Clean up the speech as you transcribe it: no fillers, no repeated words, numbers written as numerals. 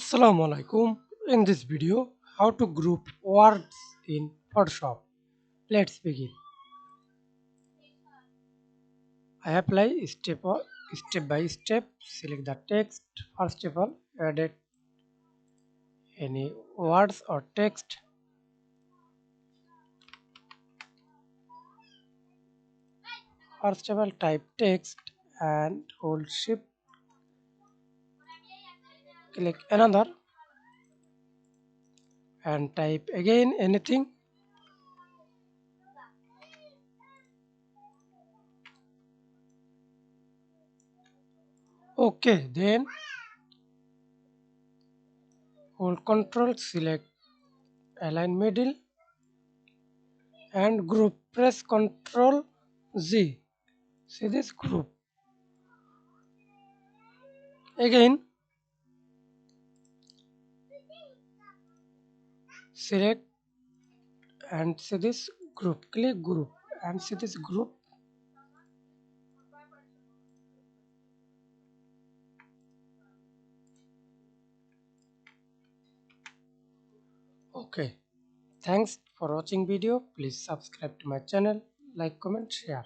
Assalamu alaikum. In this video, how to group words in Photoshop. Let's begin. I apply step by step. Select the text. First of all, edit any words or text. First of all, type text and hold shift. Click another and type again anything. Okay, then hold Control, select align middle and group. Press Control Z. See this group. Again, select and see this group. Click group and see this group. Okay. Thanks for watching video. Please subscribe to my channel, like, comment, share.